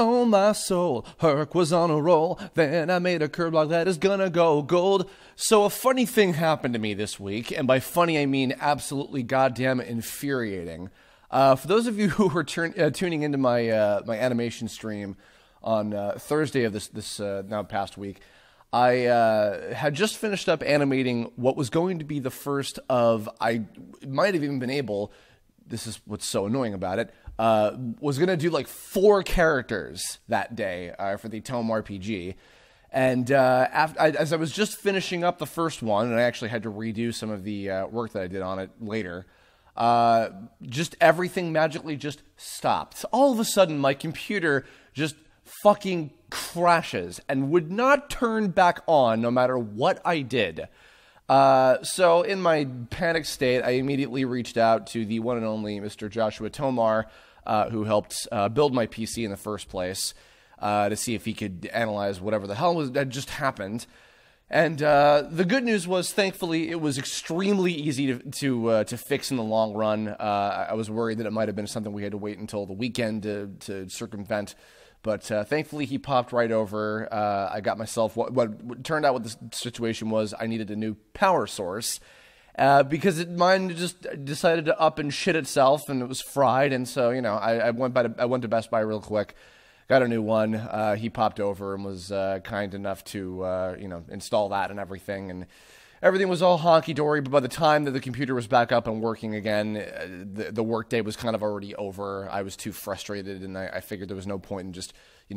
Oh my soul, Herc was on a roll, then I made a Kirblog that is gonna go gold. So a funny thing happened to me this week, and by funny I mean absolutely goddamn infuriating. For those of you who are tuning into my my animation stream on Thursday of this now past week, I had just finished up animating what was going to be the first of, I might have even been able, this is what's so annoying about it, was going to do like 4 characters that day for the Tome RPG. And as I was just finishing up the first one, and I actually had to redo some of the work that I did on it later, just everything magically just stopped. All of a sudden, my computer just fucking crashes and would not turn back on no matter what I did. So in my panic state, I immediately reached out to the one and only Mr. Joshua Tomar, who helped build my PC in the first place, to see if he could analyze whatever the hell had just happened. And the good news was, thankfully, it was extremely easy to fix in the long run. I was worried that it might have been something we had to wait until the weekend to circumvent. But thankfully, he popped right over. I got myself what turned out what the situation was. I needed a new power source because mine just decided to up and shit itself, and it was fried. And so, you know, I went to Best Buy real quick, got a new one. He popped over and was kind enough to install that and everything, and everything was all honky-dory. But by the time that the computer was back up and working again, the workday was kind of already over. I was too frustrated, and I figured there was no point in just,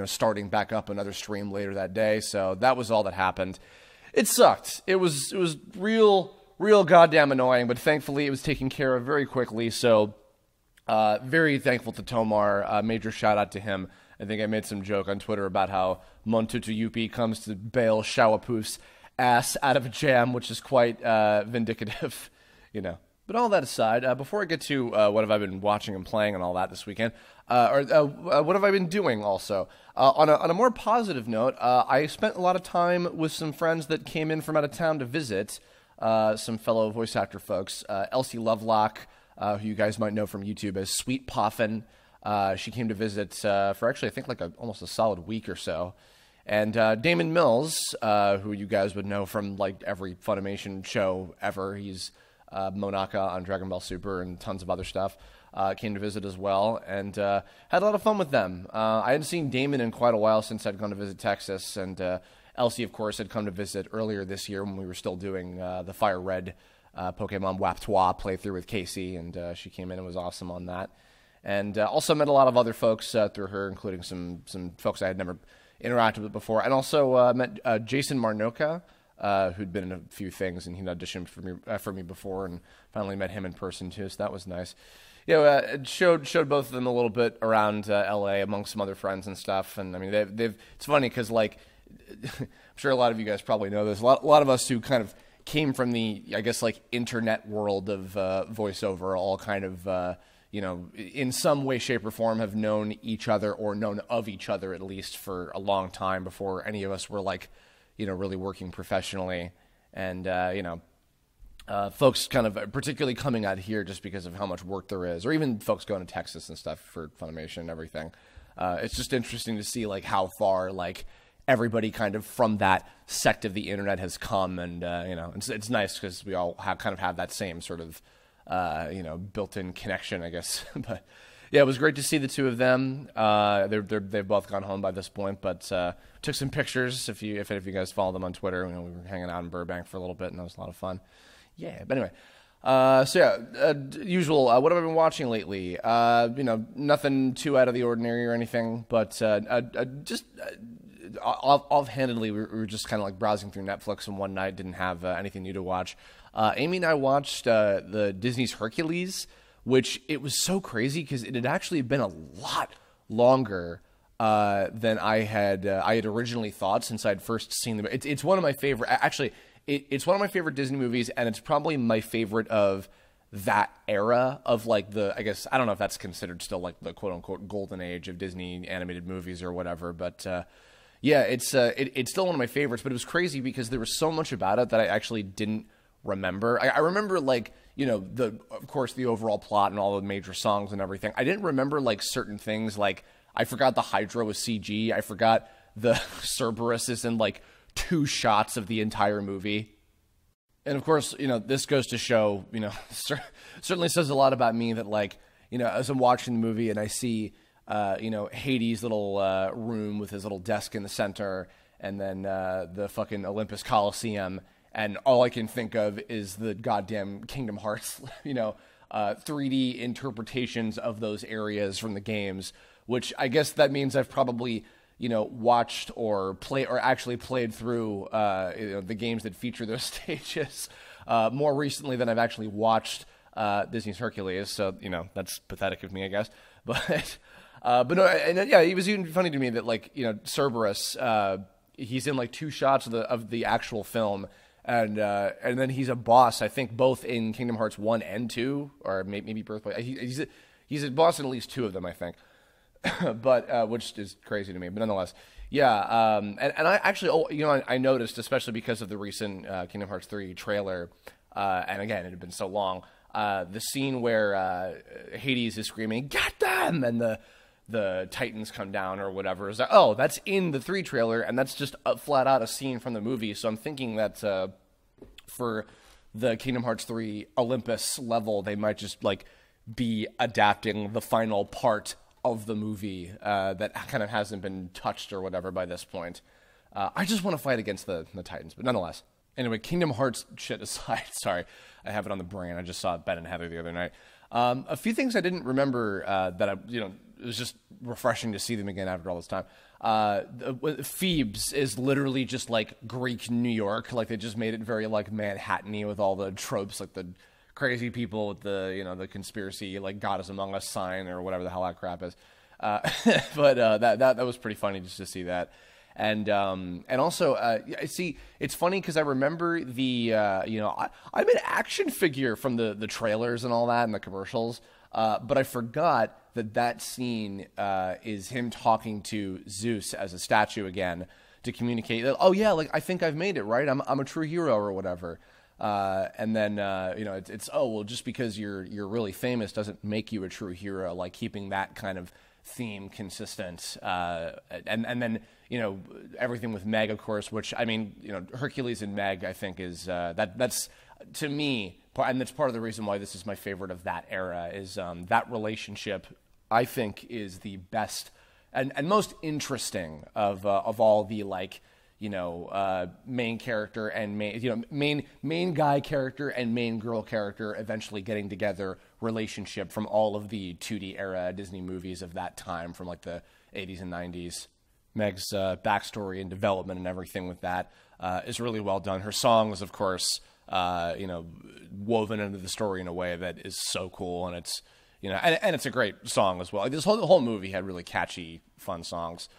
starting back up another stream later that day. So that was all that happened. It sucked. It was real goddamn annoying, but thankfully it was taken care of very quickly. So very thankful to Tomar. Major shout out to him. I think I made some joke on Twitter about how Montutu Yuppie comes to bail Shawapoof's ass out of a jam, which is quite vindicative, But all that aside, before I get to what have I been watching and playing and all that this weekend, or what have I been doing also, on a more positive note, I spent a lot of time with some friends that came in from out of town to visit, some fellow voice actor folks. Elsie Lovelock, who you guys might know from YouTube as Sweet Poffin. She came to visit for actually I think like almost a solid week or so. And Damon Mills, who you guys would know from like every Funimation show ever, he's Monaka on Dragon Ball Super and tons of other stuff, came to visit as well, and had a lot of fun with them. I hadn't seen Damon in quite a while since I'd gone to visit Texas, and Elsie, of course, had come to visit earlier this year when we were still doing the Fire Red Pokemon Waptois playthrough with Casey, and she came in and was awesome on that. And also met a lot of other folks through her, including some folks I had never interacted with before, and also met Jason Marnoka, who'd been in a few things, and he'd auditioned for me before, and finally met him in person too, so that was nice. It showed both of them a little bit around LA amongst some other friends and stuff, and I mean they've it's funny because like I'm sure a lot of you guys probably know this. A lot of us who kind of came from the like internet world of voiceover all kind of in some way, shape, or form have known each other or known of each other at least for a long time before any of us were like, really working professionally. And, folks kind of particularly coming out here just because of how much work there is, or even folks going to Texas and stuff for Funimation and everything. It's just interesting to see like how far like everybody kind of from that sect of the internet has come. And, it's nice because we all kind of have that same sort of built-in connection, I guess. But yeah, it was great to see the two of them. They've both gone home by this point, but took some pictures. If you guys follow them on Twitter, we were hanging out in Burbank for a little bit, and that was a lot of fun. Yeah, but anyway, usual. What have I been watching lately? Nothing too out of the ordinary or anything, but just offhandedly, we were just kind of like browsing through Netflix, and one night didn't have anything new to watch. Amy and I watched the Disney's Hercules, which it was so crazy because it had actually been a lot longer than I had originally thought since I'd first seen them. It's one of my favorite. Actually, it's one of my favorite Disney movies, and it's probably my favorite of that era of like I guess I don't know if that's considered still like the quote unquote golden age of Disney animated movies or whatever, but. Yeah, it's still one of my favorites, but it was crazy because there was so much about it that I actually didn't remember. I remember like, of course the overall plot and all the major songs and everything. I didn't remember like certain things. Like I forgot the Hydra was CG. I forgot the Cerberus is in like 2 shots of the entire movie. And of course, this goes to show, certainly says a lot about me that, like, as I'm watching the movie and I see, Hades' little room with his little desk in the center, and then the fucking Olympus Coliseum, and all I can think of is the goddamn Kingdom Hearts, 3D interpretations of those areas from the games, which I guess that means I've probably watched or actually played through the games that feature those stages more recently than I've actually watched Disney's Hercules. So that's pathetic of me, I guess. But no, and yeah, it was even funny to me that, like, Cerberus, he's in like 2 shots of the actual film, and then he's a boss, I think, both in Kingdom Hearts 1 and 2, or maybe Birthright. He's a boss in at least 2 of them, I think. But which is crazy to me, but nonetheless, yeah. And I actually, I noticed, especially because of the recent Kingdom Hearts 3 trailer, and again, it had been so long. The scene where Hades is screaming, "Get them!" and the Titans come down or whatever. Is like, oh, that's in the 3 trailer, and that's just flat out a scene from the movie. So I'm thinking that for the Kingdom Hearts 3 Olympus level, they might just like be adapting the final part of the movie that kind of hasn't been touched or whatever by this point. I just want to fight against the Titans, but nonetheless. Anyway, Kingdom Hearts shit aside, sorry, I have it on the brain. I just saw Ben and Heather the other night. A few things I didn't remember that it was just refreshing to see them again after all this time. Thebes is literally just like Greek New York. Like, they just made it very like Manhattan-y with all the tropes, like the crazy people with the the conspiracy, like God is among us sign or whatever the hell that crap is. But that was pretty funny just to see that. And also, see, it's funny because I remember the I'm an action figure from the trailers and all that and the commercials, but I forgot that scene is him talking to Zeus as a statue again to communicate that, oh yeah, like, I think I've made it, right? I'm a true hero or whatever. And then it's oh well, just because you're really famous doesn't make you a true hero. Like, keeping that kind of theme consistent, and then everything with Meg, of course, which, I mean, Hercules and Meg, I think is that's to me, and that's part of the reason why this is my favorite of that era, is that relationship, I think, is the best and most interesting of all the, like, main character and main guy character and main girl character eventually getting together relationship from all of the 2D era Disney movies of that time, from like the 80s and 90s. Meg's backstory and development and everything with that is really well done. Her songs, of course, woven into the story in a way that is so cool, and it's and it's a great song as well. Like, this whole movie had really catchy, fun songs.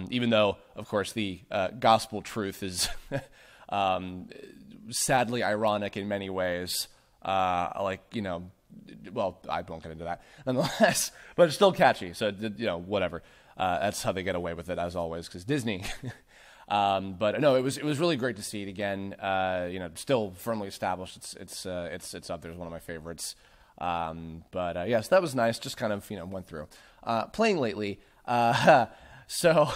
Even though, of course, the gospel truth is sadly ironic in many ways. Well, I won't get into that nonetheless, but it's still catchy. So, whatever. That's how they get away with it, as always, because Disney. But no, it was really great to see it again. Still firmly established. It's up there as one of my favorites. But yes, that was nice. Just kind of went through. Playing lately. So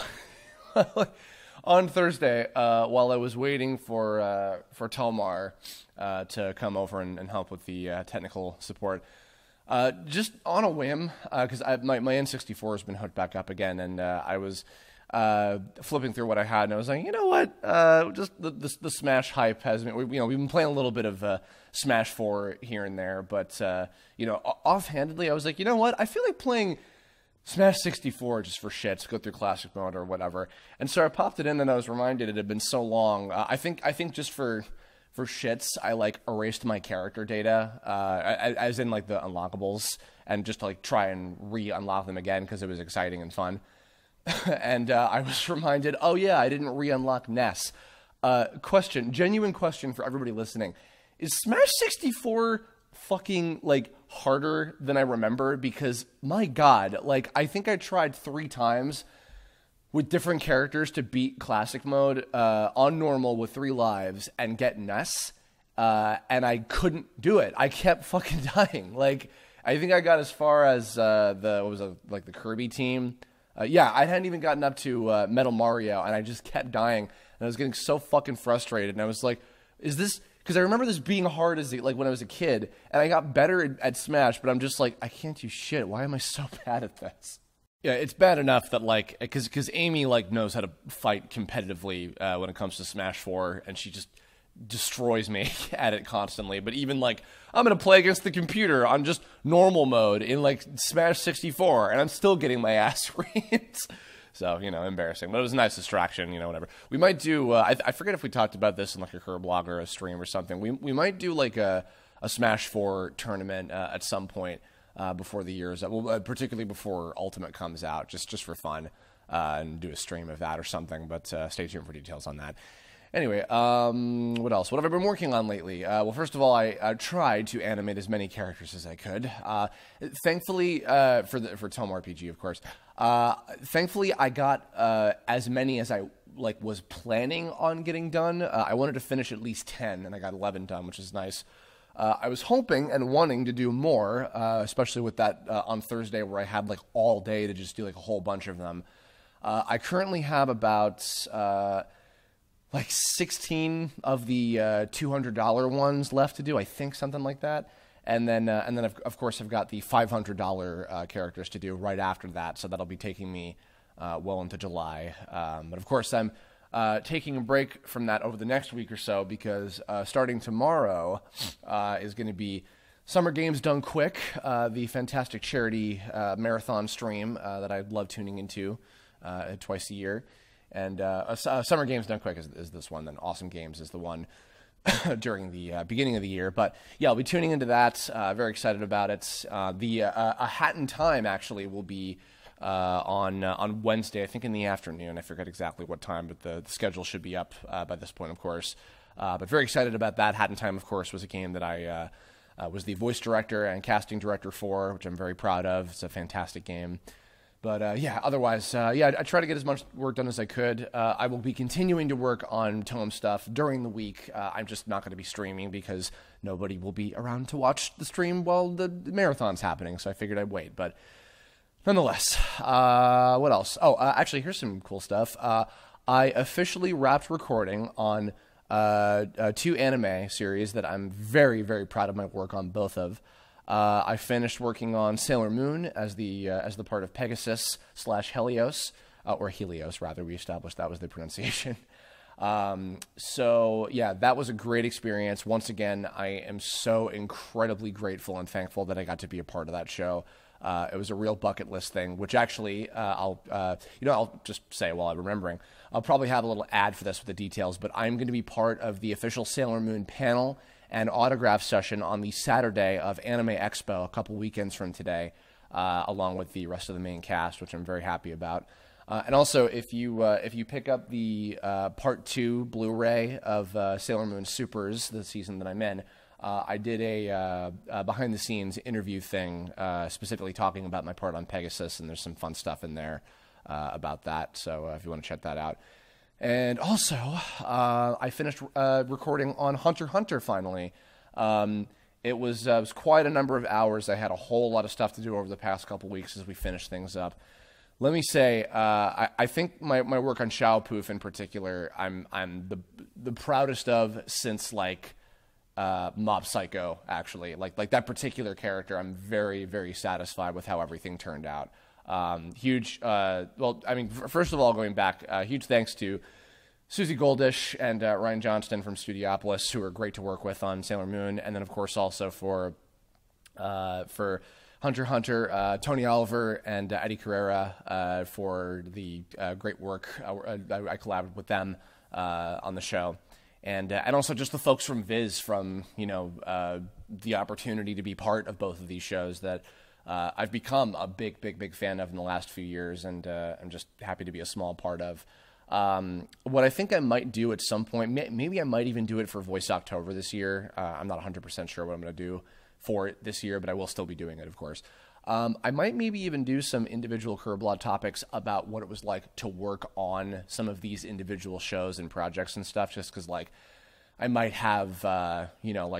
on Thursday, while I was waiting for Talmar to come over and help with the technical support, just on a whim, because my N64 has been hooked back up again, and I was flipping through what I had, and I was like, you know what? Just the Smash hype has been. We've been playing a little bit of Smash 4 here and there, but offhandedly, I was like, you know what? I feel like playing Smash 64 just for shits, go through classic mode or whatever. And so I popped it in, and I was reminded it had been so long. I think just for shits, I like erased my character data, as in like the unlockables, and just to like try and re-unlock them again because it was exciting and fun. And I was reminded, oh yeah, I didn't re-unlock Ness. Genuine question for everybody listening: is Smash 64 fucking like harder than I remember? Because my god, like, I think I tried 3 times with different characters to beat classic mode on normal with 3 lives and get Ness, and I couldn't do it. I kept fucking dying. Like, I think I got as far as the Kirby team, Yeah, I hadn't even gotten up to Metal Mario, and I just kept dying, and I was getting so fucking frustrated, and I was like, is this... Because I remember this being hard as like when I was a kid, and I got better at Smash, but I'm just like, I can't do shit. Why am I so bad at this? Yeah, it's bad enough that, like, because Amy, like, knows how to fight competitively when it comes to Smash 4, and she just destroys me at it constantly. But even, like, I'm going to play against the computer on just normal mode in, like, Smash 64, and I'm still getting my ass raped. So, you know, embarrassing. But it was a nice distraction, you know, whatever. We might do, I forget if we talked about this in, like, a Kirblog or a stream or something. We might do, like, a Smash 4 tournament at some point before the year's up. Well, particularly before Ultimate comes out, just for fun, and do a stream of that or something. But stay tuned for details on that. Anyway, what else? What have I been working on lately? Well, first of all, I tried to animate as many characters as I could. Thankfully, for Tom RPG, of course. Thankfully, I got as many as I was planning on getting done. I wanted to finish at least 10, and I got 11 done, which is nice. I was hoping and wanting to do more, especially with that on Thursday where I had like all day to just do like a whole bunch of them. I currently have about like 16 of the $200 ones left to do, I think, something like that. And then of course I've got the $500 characters to do right after that, so that'll be taking me well into July. But of course I'm taking a break from that over the next week or so because starting tomorrow is going to be Summer Games Done Quick, the fantastic charity marathon stream that I love tuning into twice a year. And Summer Games Done Quick is this one, then Awesome Games is the one during the beginning of the year. But yeah, I'll be tuning into that. Very excited about it. A Hat in Time actually will be on Wednesday, I think in the afternoon. I forget exactly what time, but the schedule should be up by this point, of course. But very excited about that. Hat in Time, of course, was a game that I was the voice director and casting director for, which I'm very proud of. It's a fantastic game. But yeah, otherwise, I try to get as much work done as I could. I will be continuing to work on Tome stuff during the week. I'm just not going to be streaming because nobody will be around to watch the stream while the marathon's happening, so I figured I'd wait. But nonetheless, what else? Oh, actually, here's some cool stuff. I officially wrapped recording on 2 anime series that I'm very, very proud of my work on both of. I finished working on Sailor Moon as the part of Pegasus / Helios, or Helios rather. We established that was the pronunciation. So yeah, that was a great experience. Once again, I am so incredibly grateful and thankful that I got to be a part of that show. It was a real bucket list thing, which actually I'll just say while I'm remembering. I'll probably have a little ad for this with the details, but I'm going to be part of the official Sailor Moon panel and autograph session on the Saturday of Anime Expo, a couple weekends from today, along with the rest of the main cast, which I'm very happy about. And also, if you pick up the Part 2 Blu-ray of Sailor Moon Supers, the season that I'm in, I did a behind-the-scenes interview thing, specifically talking about my part on Pegasus, and there's some fun stuff in there about that, so if you want to check that out. And also, I finished recording on Hunter x Hunter finally. It was quite a number of hours. I had a whole lot of stuff to do over the past couple weeks as we finished things up. Let me say, I think my work on Xiaopoof in particular, I'm the proudest of since like Mob Psycho. Actually, like that particular character, I'm very, very satisfied with how everything turned out. Well, I mean, first of all, going back, huge thanks to Susie Goldish and Ryan Johnston from Studiopolis, who are great to work with on Sailor Moon, and then of course also for Hunter x Hunter, Tony Oliver and Eddie Carrera for the great work. I collaborated with them on the show, and also just the folks from Viz from the opportunity to be part of both of these shows that I've become a big fan of in the last few years, and I'm just happy to be a small part of. What I think I might do at some point, maybe I might even do it for Voice October this year. I'm not 100% sure what I'm going to do for it this year, but I will still be doing it, of course. I might maybe even do some individual Kirblog topics about what it was like to work on some of these individual shows and projects and stuff, just because, like, I might have,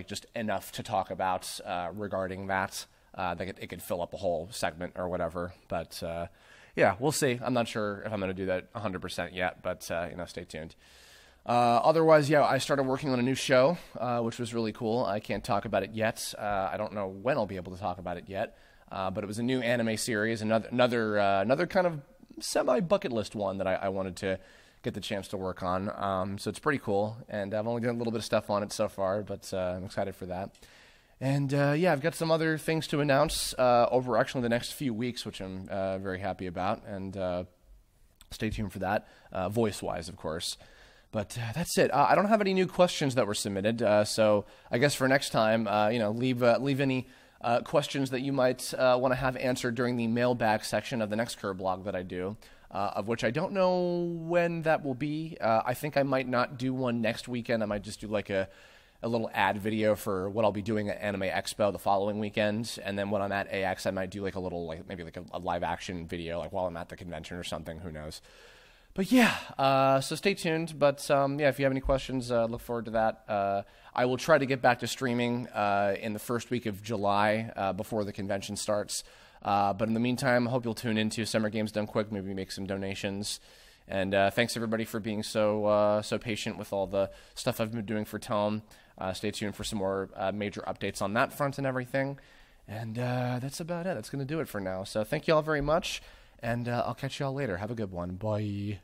just enough to talk about regarding that. It could fill up a whole segment or whatever. But Yeah, we'll see. I'm not sure if I'm going to do that 100% yet, but stay tuned. Otherwise, yeah, I started working on a new show, which was really cool. I can't talk about it yet. I don't know when I'll be able to talk about it yet. But it was a new anime series, another kind of semi-bucket list one that I wanted to get the chance to work on. So it's pretty cool, and I've only done a little bit of stuff on it so far, but I'm excited for that. And yeah, I've got some other things to announce over actually the next few weeks, which I'm very happy about, and stay tuned for that, voice-wise, of course. But that's it. I don't have any new questions that were submitted, so I guess for next time, leave any questions that you might want to have answered during the mailbag section of the next Kirblog that I do, of which I don't know when that will be. I think I might not do one next weekend. I might just do like a little ad video for what I'll be doing at Anime Expo the following weekend, and then when I'm at AX, I might do like a little, maybe a live action video, like while I'm at the convention or something. Who knows? But yeah, so stay tuned. But yeah, if you have any questions, look forward to that. I will try to get back to streaming in the first week of July before the convention starts. But in the meantime, I hope you'll tune into Summer Games Done Quick, maybe make some donations. And thanks everybody for being so patient with all the stuff I've been doing for Tome. Stay tuned for some more major updates on that front and everything. And that's about it. That's going to do it for now. So thank you all very much. And I'll catch you all later. Have a good one. Bye.